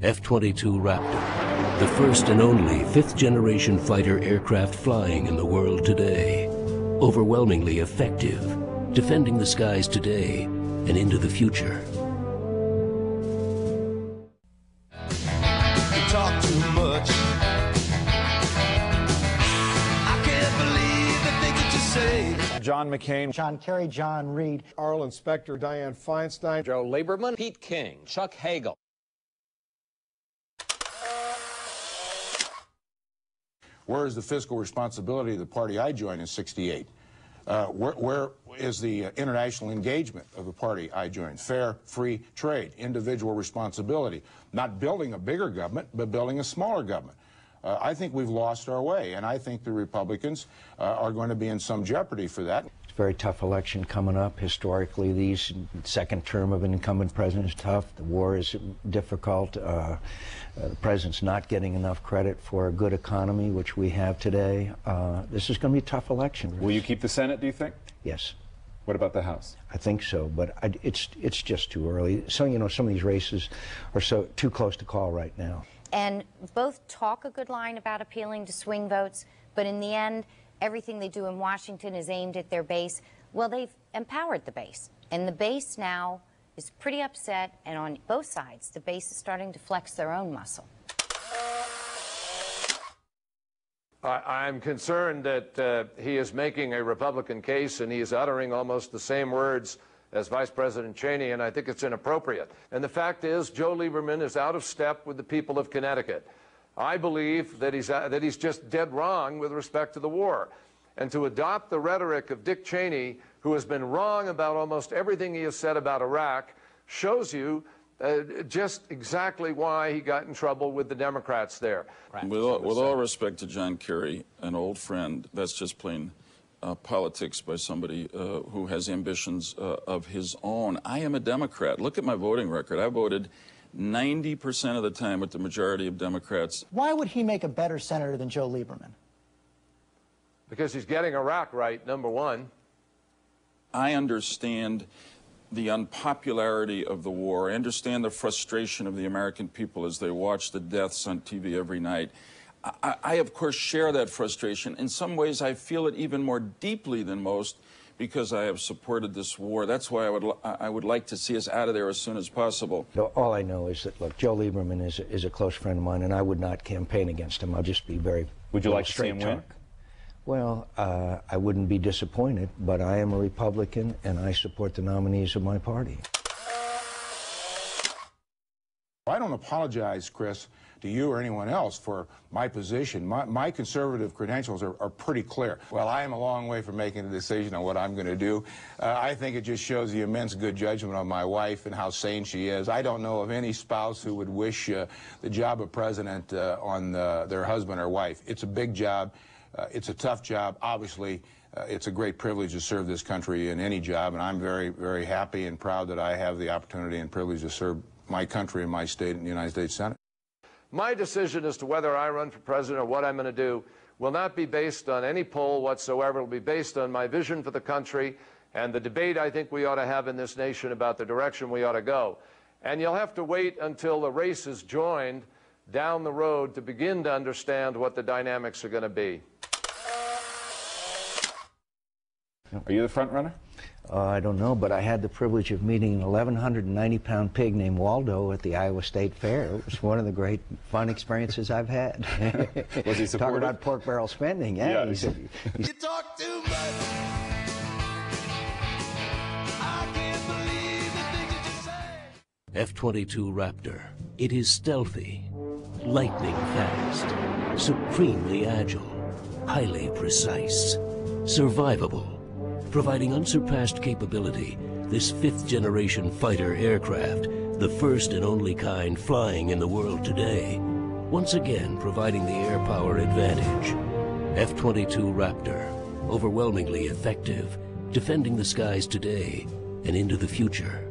F-22 Raptor, the first and only fifth-generation fighter aircraft flying in the world today. Overwhelmingly effective, defending the skies today and into the future. You talk too much. I can't believe the things that you say. John McCain, John Kerry, John Reed, Arlen, Specter, Dianne, Feinstein, Joe Lieberman, Pete King, Chuck Hagel. Where is the fiscal responsibility of the party I joined in '68? Where is the international engagement of the party I joined? Fair, free trade, individual responsibility. Not building a bigger government, but building a smaller government. I think we've lost our way, and I think the Republicans are going to be in some jeopardy for that. It's a very tough election coming up. Historically, the second term of an incumbent president is tough. The war is difficult. The president's not getting enough credit for a good economy, which we have today. This is going to be a tough election. Will you keep the Senate, do you think? Yes. What about the House? I think so, but it's just too early. So, you know, some of these races are so too close to call right now. And both talk a good line about appealing to swing votes, but in the end, everything they do in Washington is aimed at their base. Well, they've empowered the base, and the base now is pretty upset, and on both sides, the base is starting to flex their own muscle. I'm concerned that he is making a Republican case, and he is uttering almost the same words as Vice President Cheney, and I think it's inappropriate. And the fact is, Joe Lieberman is out of step with the people of Connecticut. I believe that he's just dead wrong with respect to the war. And to adopt the rhetoric of Dick Cheney, who has been wrong about almost everything he has said about Iraq, shows you just exactly why he got in trouble with the Democrats there. With all respect to John Kerry, an old friend, that's just plain politics by somebody who has ambitions of his own. I am a Democrat. Look at my voting record. I voted 90% of the time with the majority of Democrats. Why would he make a better senator than Joe Lieberman? Because he's getting Iraq right, number one. I understand the unpopularity of the war. I understand the frustration of the American people as they watch the deaths on TV every night. I, of course, share that frustration. In some ways, I feel it even more deeply than most because I have supported this war. That's why I would like to see us out of there as soon as possible. All I know is that, look, Joe Lieberman is a close friend of mine, and I would not campaign against him. I'll just be very Would you like to see him win? Well, I wouldn't be disappointed, but I am a Republican, and I support the nominees of my party. I don't apologize, Chris, to you or anyone else for my position. My conservative credentials are pretty clear. Well, I am a long way from making a decision on what I'm going to do. I think it just shows the immense good judgment of my wife and how sane she is. I don't know of any spouse who would wish the job of president on their husband or wife. It's a big job. It's a tough job. Obviously, it's a great privilege to serve this country in any job, and I'm very, very happy and proud that I have the opportunity and privilege to serve my country and my state in the United States Senate. My decision as to whether I run for president or what I'm going to do will not be based on any poll whatsoever. It will be based on my vision for the country and the debate I think we ought to have in this nation about the direction we ought to go. And you'll have to wait until the race is joined down the road to begin to understand what the dynamics are going to be. Are you the front runner? I don't know, but I had the privilege of meeting an 1,190-pound pig named Waldo at the Iowa State Fair. It was one of the great fun experiences I've had. Was he supportive? Talk about pork barrel spending. Yeah. You talk too much. I can't believe the things that you say. F-22 Raptor. It is stealthy, lightning fast, supremely agile, highly precise, survivable. Providing unsurpassed capability, this fifth-generation fighter aircraft, the first and only kind flying in the world today, once again providing the air power advantage. F-22 Raptor, overwhelmingly effective, defending the skies today and into the future.